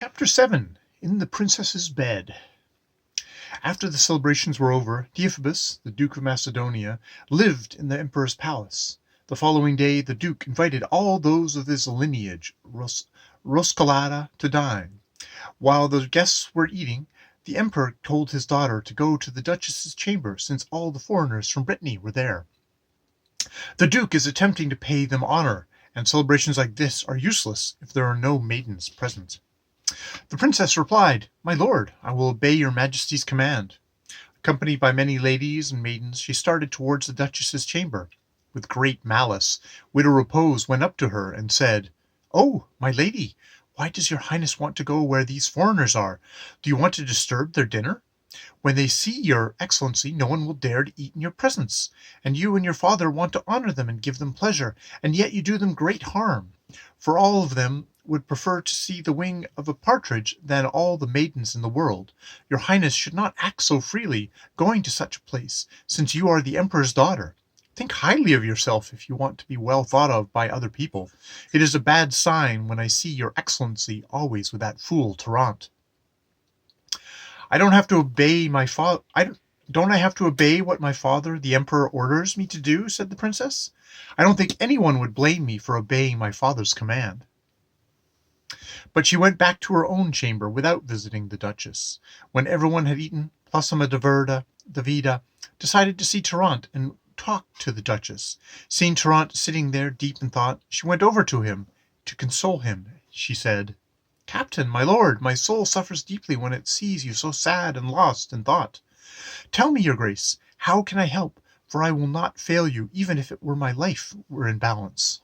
Chapter 7. In the Princess's Bed. After the celebrations were over, Deiphobus, the Duke of Macedonia, lived in the emperor's palace. The following day the duke invited all those of his lineage, Roscolata, to dine. While the guests were eating, the emperor told his daughter to go to the duchess's chamber, since all the foreigners from Brittany were there. The duke is attempting to pay them honor, and celebrations like this are useless if there are no maidens present. The princess replied, "My lord, I will obey your majesty's command." Accompanied by many ladies and maidens, she started towards the duchess's chamber. With great malice, Widow Repose went up to her and said, "Oh, my lady, why does your highness want to go where these foreigners are? Do you want to disturb their dinner? When they see your excellency, no one will dare to eat in your presence, and you and your father want to honor them and give them pleasure, and yet you do them great harm. For all of them would prefer to see the wing of a partridge than all the maidens in the world. Your highness should not act so freely, going to such a place, since you are the emperor's daughter. Think highly of yourself if you want to be well thought of by other people. It is a bad sign when I see your excellency always with that fool Trnt." I don't have to obey my father. Don't I have to obey what my father, the emperor, orders me to do?" said the princess. "I don't think anyone would blame me for obeying my father's command." But she went back to her own chamber without visiting the duchess. When everyone had eaten, Plasma Davida decided to see Trnt and talk to the duchess. Seeing Trnt sitting there deep in thought, she went over to him. To console him, she said, "Captain, my lord, my soul suffers deeply when it sees you so sad and lost in thought. Tell me, your grace, how can I help? For I will not fail you, even if my life were in balance."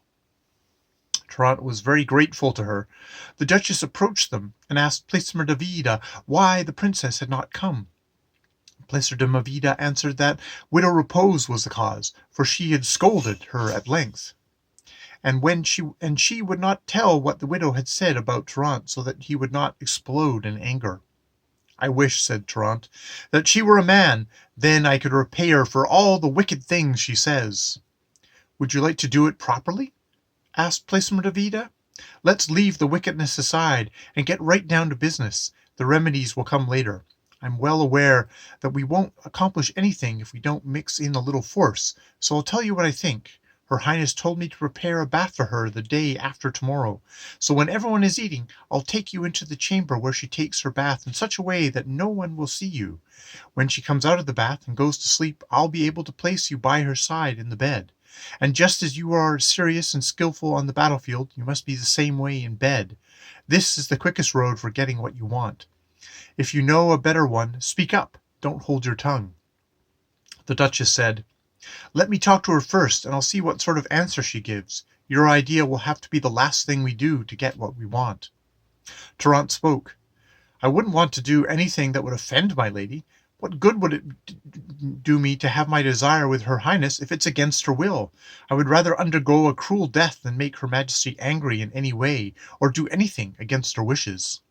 Trnt was very grateful to her. The duchess approached them and asked Placer de Vida why the princess had not come. Placer de Vida answered that Widow Repose was the cause, for she had scolded her at length. And she would not tell what the widow had said about Trnt, so that he would not explode in anger. "I wish," said Trnt, "that she were a man. Then I could repay her for all the wicked things she says." "Would you like to do it properly?" asked Placer de Vida. "Let's leave the wickedness aside and get right down to business. The remedies will come later. I'm well aware that we won't accomplish anything if we don't mix in a little force, so I'll tell you what I think. Her Highness told me to prepare a bath for her the day after tomorrow. So when everyone is eating, I'll take you into the chamber where she takes her bath in such a way that no one will see you. When she comes out of the bath and goes to sleep, I'll be able to place you by her side in the bed. And just as you are serious and skillful on the battlefield, you must be the same way in bed. This is the quickest road for getting what you want. If you know a better one, speak up. Don't hold your tongue." The duchess said, "Let me talk to her first, and I'll see what sort of answer she gives. Your idea will have to be the last thing we do to get what we want." Trnt spoke. "I wouldn't want to do anything that would offend my lady. What good would it do me to have my desire with her Highness if it's against her will? I would rather undergo a cruel death than make her Majesty angry in any way, or do anything against her wishes."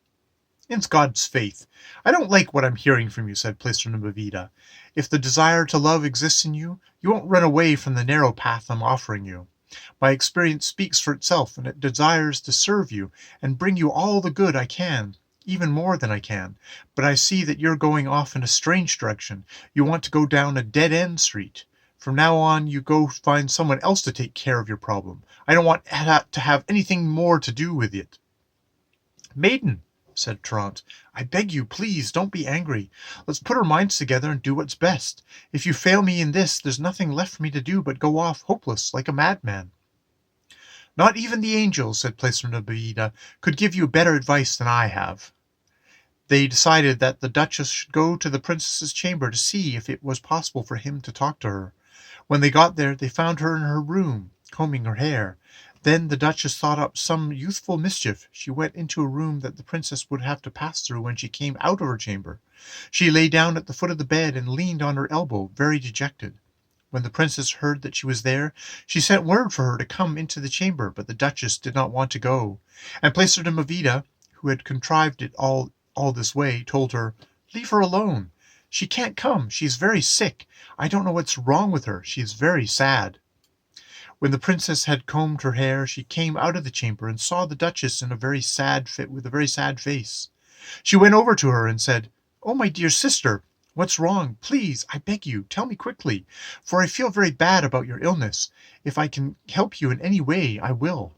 "In God's faith, I don't like what I'm hearing from you," said Placer de Vida. "If the desire to love exists in you, you won't run away from the narrow path I'm offering you. My experience speaks for itself, and it desires to serve you and bring you all the good I can, even more than I can. But I see that you're going off in a strange direction. You want to go down a dead-end street. From now on, you go find someone else to take care of your problem. I don't want to have anything more to do with it." "Maiden," said Trnt, "I beg you, please, don't be angry. Let's put our minds together and do what's best. If you fail me in this, there's nothing left for me to do but go off hopeless, like a madman." "Not even the angels," said Placer de Vida, "could give you better advice than I have." They decided that the duchess should go to the princess's chamber to see if it was possible for him to talk to her. When they got there, they found her in her room, combing her hair. Then the duchess thought up some youthful mischief. She went into a room that the princess would have to pass through when she came out of her chamber. She lay down at the foot of the bed and leaned on her elbow, very dejected. When the princess heard that she was there, she sent word for her to come into the chamber, but the duchess did not want to go. And Placer de Vida, who had contrived it all this way, told her, "Leave her alone. She can't come. She is very sick. I don't know what's wrong with her. She is very sad." When the princess had combed her hair, she came out of the chamber and saw the Duchess in a very sad with a very sad face. She went over to her and said, "Oh, my dear sister, what's wrong? Please, I beg you, tell me quickly, for I feel very bad about your illness. If I can help you in any way, I will."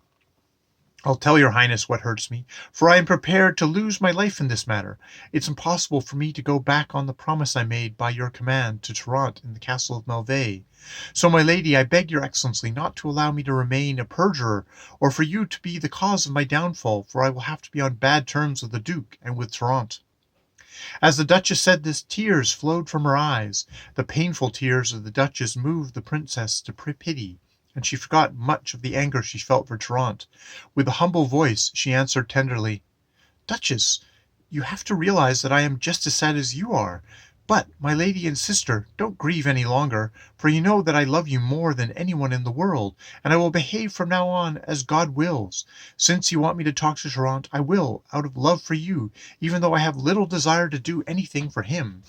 "I'll tell your highness what hurts me, for I am prepared to lose my life in this matter. It's impossible for me to go back on the promise I made by your command to Trnt in the castle of Melvey. So, my lady, I beg your excellency not to allow me to remain a perjurer, or for you to be the cause of my downfall, for I will have to be on bad terms with the Duke and with Trnt." As the Duchess said this, tears flowed from her eyes. The painful tears of the Duchess moved the princess to pity, and she forgot much of the anger she felt for Trnt. With a humble voice, she answered tenderly, "Duchess, you have to realize that I am just as sad as you are. But, my lady and sister, don't grieve any longer, for you know that I love you more than anyone in the world, and I will behave from now on as God wills. Since you want me to talk to Trnt, I will, out of love for you, even though I have little desire to do anything for him.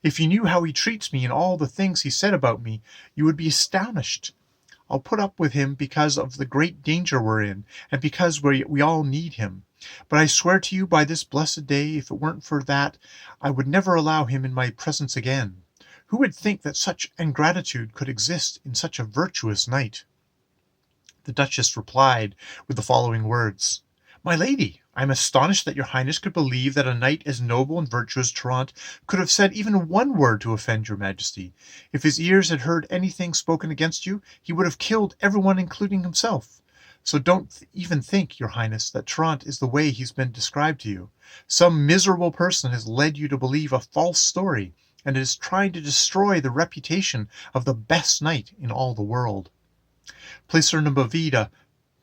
If you knew how he treats me and all the things he said about me, you would be astonished. I'll put up with him because of the great danger we're in, and because we all need him. But I swear to you by this blessed day, if it weren't for that, I would never allow him in my presence again. Who would think that such ingratitude could exist in such a virtuous knight?" The Duchess replied with the following words: "My lady, I am astonished that your highness could believe that a knight as noble and virtuous as Trnt could have said even one word to offend your majesty. If his ears had heard anything spoken against you, he would have killed everyone, including himself. So don't even think, your highness, that Trnt is the way he's been described to you. Some miserable person has led you to believe a false story, and is trying to destroy the reputation of the best knight in all the world." Placer Numbavida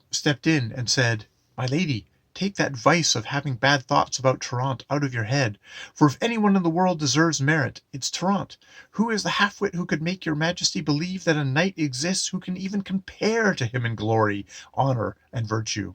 stepped in and said, "My lady, take that vice of having bad thoughts about Trnt out of your head, for if anyone in the world deserves merit, it's Trnt. Who is the half-wit who could make your majesty believe that a knight exists who can even compare to him in glory, honor, and virtue?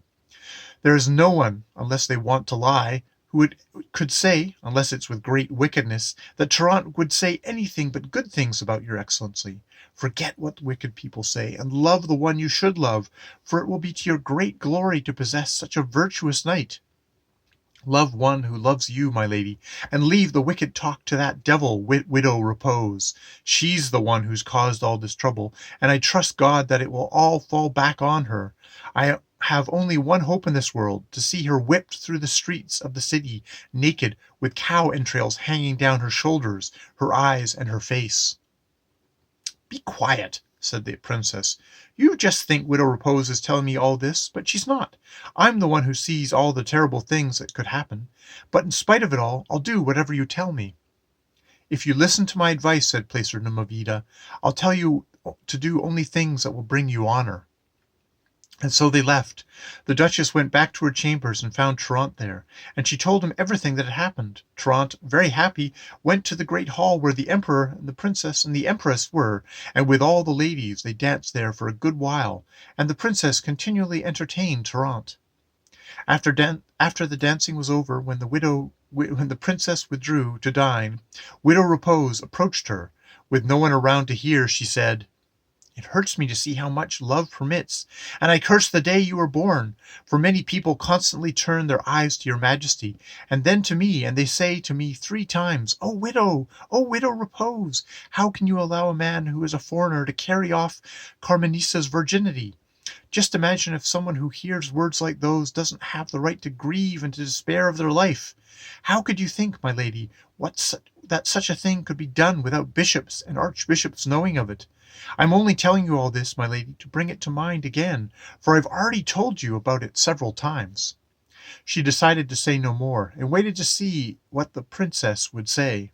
There is no one, unless they want to lie, who could say, unless it's with great wickedness, that Trnt would say anything but good things about your excellency. Forget what wicked people say, and love the one you should love, for it will be to your great glory to possess such a virtuous knight. Love one who loves you, my lady, and leave the wicked talk to that devil, Widow Repose. She's the one who's caused all this trouble, and I trust God that it will all fall back on her. I have only one hope in this world, to see her whipped through the streets of the city, naked, with cow entrails hanging down her shoulders, her eyes, and her face." "Be quiet," said the princess. "You just think Widow Repose is telling me all this, but she's not. I'm the one who sees all the terrible things that could happen. But in spite of it all, I'll do whatever you tell me." "If you listen to my advice," said Placer Numbavida, "I'll tell you to do only things that will bring you honor." And so they left. The Duchess went back to her chambers and found Trnt there, and she told him everything that had happened. Trnt, very happy, went to the great hall where the Emperor and the Princess and the Empress were, and with all the ladies they danced there for a good while, and the Princess continually entertained Trnt. After the dancing was over, when the Princess withdrew to dine, Widow Repose approached her. With no one around to hear, she said, "It hurts me to see how much love permits, and I curse the day you were born, for many people constantly turn their eyes to your majesty, and then to me, and they say to me 3 times, 'Oh, Widow Repose, how can you allow a man who is a foreigner to carry off Carmenisa's virginity?' Just imagine if someone who hears words like those doesn't have the right to grieve and to despair of their life. How could you think, my lady, that such a thing could be done without bishops and archbishops knowing of it? I'm only telling you all this, my lady, to bring it to mind again, for I've already told you about it several times." She decided to say no more, and waited to see what the princess would say.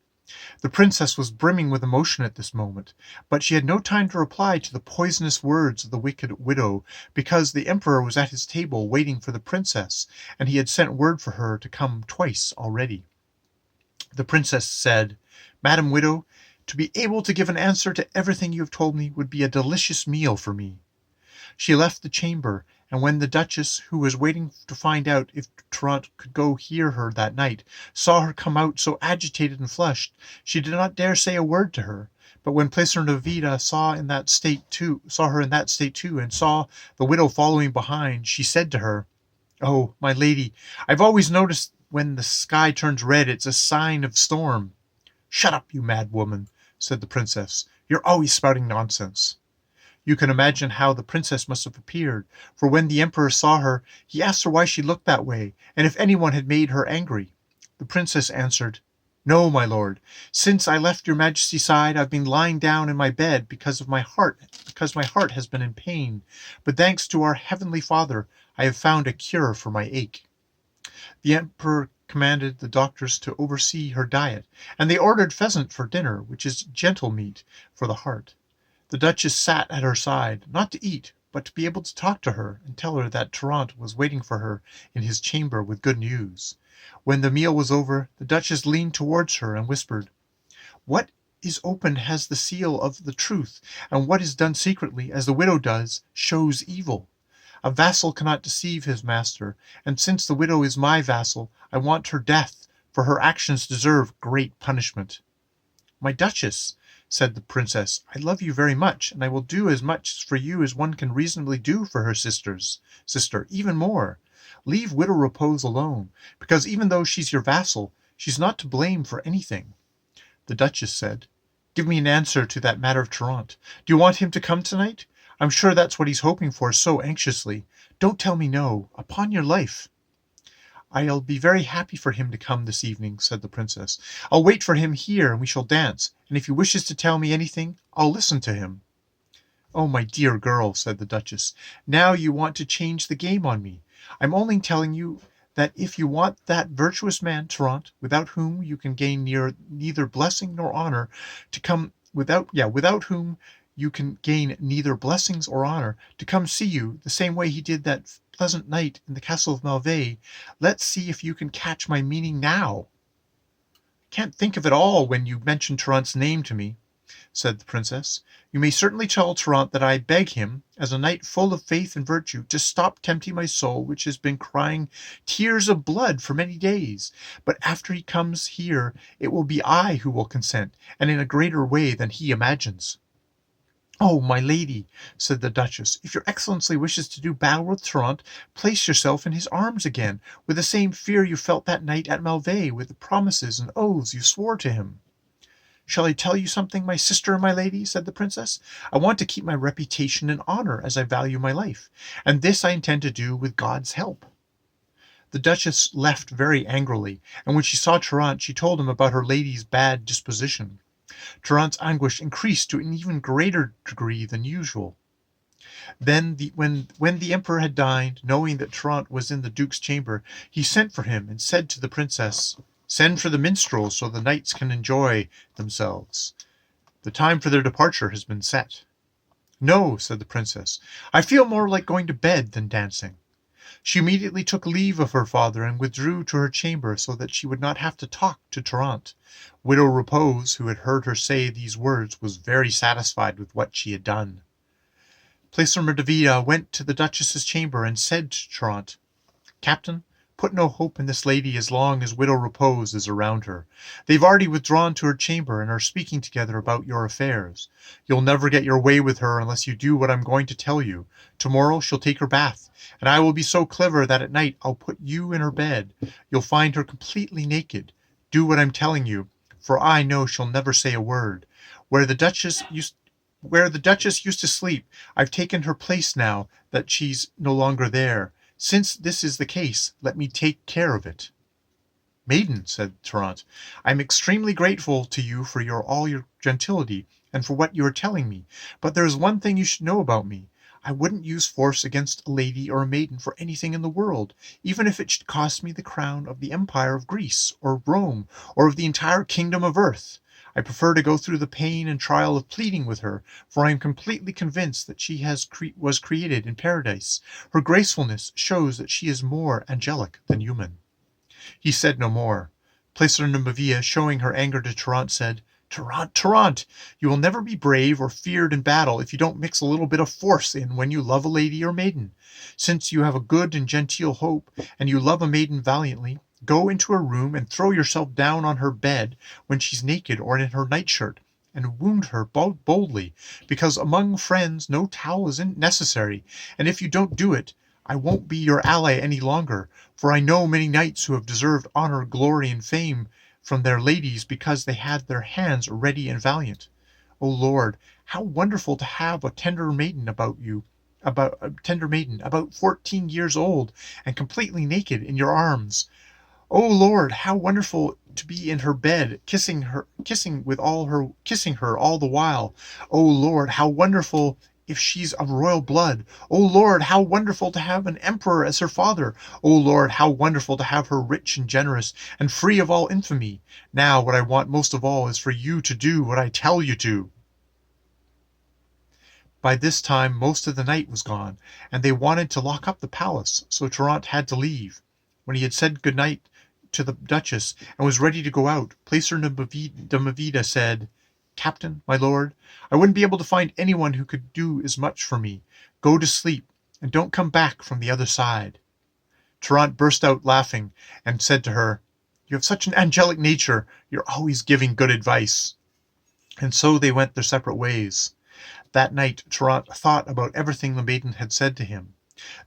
The princess was brimming with emotion at this moment, but she had no time to reply to the poisonous words of the wicked widow, because the emperor was at his table waiting for the princess, and he had sent word for her to come twice already. The princess said, "Madam Widow, to be able to give an answer to everything you have told me would be a delicious meal for me." She left the chamber, and when the Duchess, who was waiting to find out if Trnt could go hear her that night, saw her come out so agitated and flushed, she did not dare say a word to her, But when Placer saw her in that state too, and saw the widow following behind, she said to her, "Oh, my lady, I've always noticed when the sky turns red, it's a sign of storm." "Shut up, you mad woman," said the princess. "You're always spouting nonsense." You can imagine how the princess must have appeared, for when the emperor saw her, he asked her why she looked that way, and if anyone had made her angry. The princess answered, "No, my lord. Since I left your majesty's side, I've been lying down in my bed because my heart has been in pain. But thanks to our heavenly Father, I have found a cure for my ache." The emperor commanded the doctors to oversee her diet, and they ordered pheasant for dinner, which is gentle meat for the heart. The duchess sat at her side, not to eat, but to be able to talk to her and tell her that Trnt was waiting for her in his chamber with good news. When the meal was over, the duchess leaned towards her and whispered, "What is open has the seal of the truth, and what is done secretly, as the widow does, shows evil. A vassal cannot deceive his master, and since the widow is my vassal, I want her death, for her actions deserve great punishment." "My duchess," said the princess, "I love you very much, and I will do as much for you as one can reasonably do for her sister, even more. Leave Widow Repose alone, because even though she's your vassal, she's not to blame for anything." The duchess said, "Give me an answer to that matter of Trnt. Do you want him to come tonight? I'm sure that's what he's hoping for so anxiously. Don't tell me no, upon your life." "I'll be very happy for him to come this evening," said the princess. "I'll wait for him here and we shall dance, and if he wishes to tell me anything, I'll listen to him." "Oh, my dear girl," said the duchess, "now you want to change the game on me. I'm only telling you that if you want that virtuous man, Trnt, without whom you can gain neither blessing nor honor, to come without whom you can gain neither blessings or honor, to come see you the same way he did that pleasant night in the castle of Malveille, let's see if you can catch my meaning now." "Can't think of it all when you mention Trnt's name to me," said the princess. "You may certainly tell Trnt that I beg him, as a knight full of faith and virtue, to stop tempting my soul, which has been crying tears of blood for many days. But after he comes here, it will be I who will consent, and in a greater way than he imagines." "Oh, my lady," said the duchess, "if your excellency wishes to do battle with Trnt, place yourself in his arms again, with the same fear you felt that night at Malveille, with the promises and oaths you swore to him." "Shall I tell you something, my sister and my lady?" said the princess. "I want to keep my reputation and honor, as I value my life, and this I intend to do with God's help." The duchess left very angrily, and when she saw Trnt, she told him about her lady's bad disposition. Trnt's anguish increased to an even greater degree than usual. Then, when the emperor had dined, knowing that Trnt was in the duke's chamber, he sent for him and said to the princess, "Send for the minstrels so the knights can enjoy themselves. The time for their departure has been set." "No," said the princess, "I feel more like going to bed than dancing." She immediately took leave of her father and withdrew to her chamber so that she would not have to talk to Trnt. Widow Repose, who had heard her say these words, was very satisfied with what she had done. Placer went to the duchess's chamber and said to Trnt, "Captain, put no hope in this lady as long as Widow Repose is around her. They've already withdrawn to her chamber and are speaking together about your affairs. You'll never get your way with her unless you do what I'm going to tell you. Tomorrow she'll take her bath, and I will be so clever that at night I'll put you in her bed. You'll find her completely naked. Do what I'm telling you, for I know she'll never say a word. Where the duchess used to sleep, I've taken her place now that she's no longer there. Since this is the case, let me take care of it." "Maiden," said Trnt, "I am extremely grateful to you for all your gentility and for what you are telling me, but there is one thing you should know about me. I wouldn't use force against a lady or a maiden for anything in the world, even if it should cost me the crown of the Empire of Greece, or Rome, or of the entire kingdom of earth. I prefer to go through the pain and trial of pleading with her, for I am completely convinced that she was created in paradise. Her gracefulness shows that she is more angelic than human." He said no more. Placer showing her anger to Trnt, said, Trnt, you will never be brave or feared in battle if you don't mix a little bit of force in when you love a lady or maiden. Since you have a good and genteel hope, and you love a maiden valiantly, go into her room and throw yourself down on her bed when she's naked or in her nightshirt, and wound her boldly, because among friends no towel is necessary, and if you don't do it, I won't be your ally any longer, for I know many knights who have deserved honor, glory, and fame from their ladies because they had their hands ready and valiant. O Lord, how wonderful to have a tender maiden about 14 years old and completely naked in your arms. O Lord, how wonderful to be in her bed, kissing her all the while. O Lord, how wonderful if she's of royal blood. O Lord, how wonderful to have an emperor as her father. O Lord, how wonderful to have her rich and generous and free of all infamy. Now what I want most of all is for you to do what I tell you to. By this time most of the night was gone, and they wanted to lock up the palace, so Trnt had to leave. When he had said good night to the Duchess and was ready to go out, Placer de Movida said, "Captain, my lord, I wouldn't be able to find anyone who could do as much for me. Go to sleep, and don't come back from the other side." Trnt burst out laughing and said to her, "You have such an angelic nature, you're always giving good advice." And so they went their separate ways. That night Trnt thought about everything the maiden had said to him.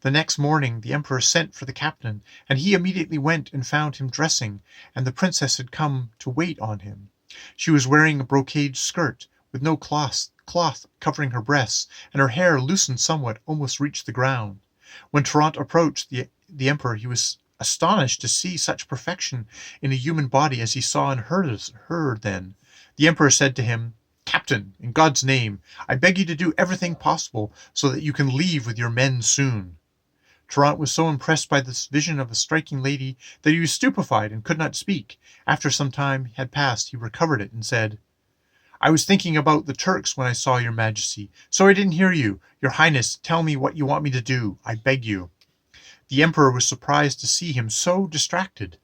The next morning the emperor sent for the captain, and he immediately went and found him dressing, and the princess had come to wait on him. She was wearing a brocade skirt, with no cloth covering her breasts, and her hair, loosened somewhat, almost reached the ground. When Trnt approached the emperor, he was astonished to see such perfection in a human body as he saw in her then. The emperor said to him, "Captain, in God's name, I beg you to do everything possible so that you can leave with your men soon." Trnt was so impressed by this vision of a striking lady that he was stupefied and could not speak. After some time had passed, he recovered it and said, "I was thinking about the Turks when I saw your majesty, so I didn't hear you. Your highness, tell me what you want me to do, I beg you." The emperor was surprised to see him so distracted.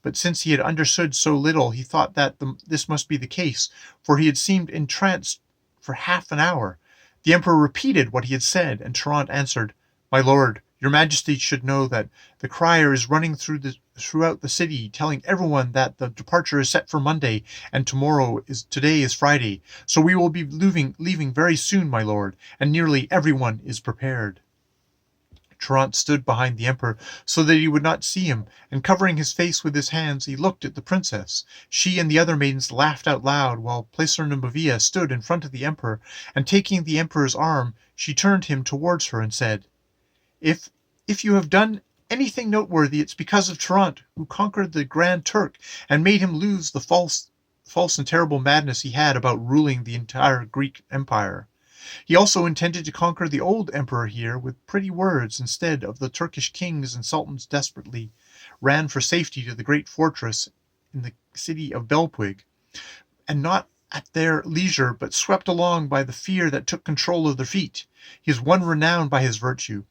But since he had understood so little, he thought that this must be the case, for he had seemed entranced for half an hour. The emperor repeated what he had said, and Trnt answered, "My lord, your majesty should know that the crier is running throughout the city, telling everyone that the departure is set for Monday, and today is Friday. So we will be leaving very soon, my lord, and nearly everyone is prepared." Trnt stood behind the emperor so that he would not see him, and covering his face with his hands, he looked at the princess. She and the other maidens laughed out loud, while Placer de Movida stood in front of the emperor, and taking the emperor's arm, she turned him towards her and said, If you have done anything noteworthy, it's because of Trnt, who conquered the Grand Turk and made him lose the false and terrible madness he had about ruling the entire Greek Empire. He also intended to conquer the old emperor here with pretty words instead of the Turkish kings and sultans desperately ran for safety to the great fortress in the city of Belpig, and not at their leisure, but swept along by the fear that took control of their feet. He is one renowned by his virtue.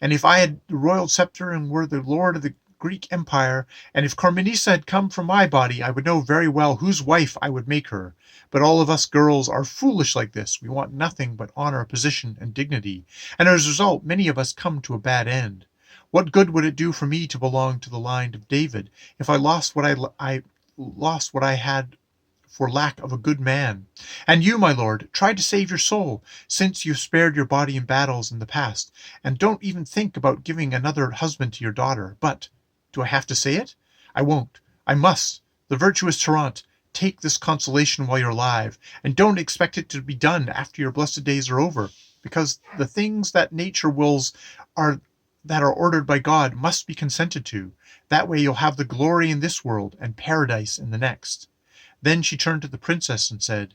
And if I had the royal scepter and were the lord of the Greek Empire, and if Carmenisa had come from my body, I would know very well whose wife I would make her. But all of us girls are foolish like this. We want nothing but honor, position, and dignity, and as a result, many of us come to a bad end. What good would it do for me to belong to the line of David if I lost what I had for lack of a good man? And you, my lord, try to save your soul, since you've spared your body in battles in the past, and don't even think about giving another husband to your daughter. But do I have to say it? I won't. I must. The virtuous Trnt, take this consolation while you're alive, and don't expect it to be done after your blessed days are over, because the things that nature wills that are ordered by God must be consented to. That way you'll have the glory in this world and paradise in the next. Then she turned to the princess and said,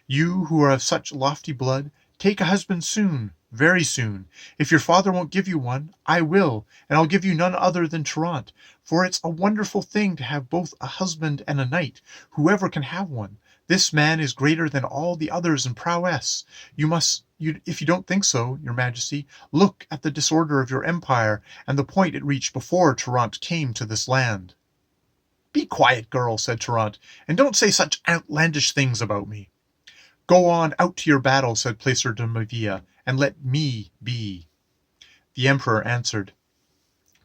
"You who are of such lofty blood, take a husband soon, very soon. If your father won't give you one, I will, and I'll give you none other than Trnt, for it's a wonderful thing to have both a husband and a knight. Whoever can have one? This man is greater than all the others in prowess. If you don't think so, your majesty, look at the disorder of your empire and the point it reached before Trnt came to this land." "Be quiet, girl," said Trnt, "and don't say such outlandish things about me." "Go on out to your battle," said Placer de Movida, "and let me be." The emperor answered,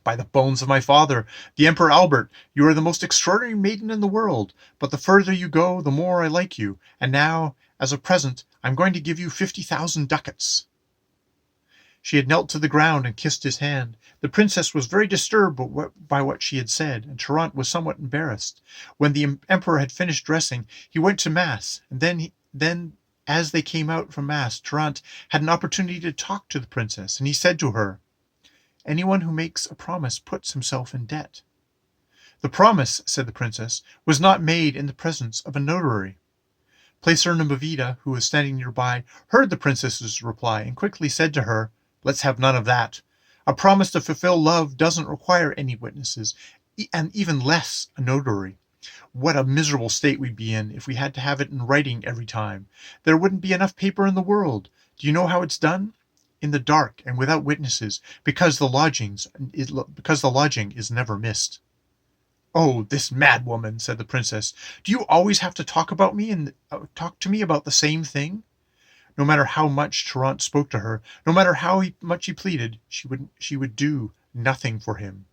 "By the bones of my father, the Emperor Albert, you are the most extraordinary maiden in the world, but the further you go, the more I like you. And now, As a present, I'm going to give you 50,000 ducats." She had knelt to the ground and kissed his hand. The princess was very disturbed by what she had said, and Trnt was somewhat embarrassed. When the emperor had finished dressing, he went to mass, and then as they came out from mass, Trnt had an opportunity to talk to the princess, and he said to her, "Anyone who makes a promise puts himself in debt." "The promise," said the princess, "was not made in the presence of a notary." Placer Numbovita, who was standing nearby, heard the princess's reply and quickly said to her, "Let's have none of that. A promise to fulfill love doesn't require any witnesses, and even less a notary. What a miserable state we'd be in if we had to have it in writing every time. There wouldn't be enough paper in the world. Do you know how it's done? In the dark and without witnesses, because the lodging is never missed." "Oh, this mad woman," said the princess. "Do you always have to talk to me about the same thing?" No matter how much Trnt spoke to her, no matter how much he pleaded, she would do nothing for him.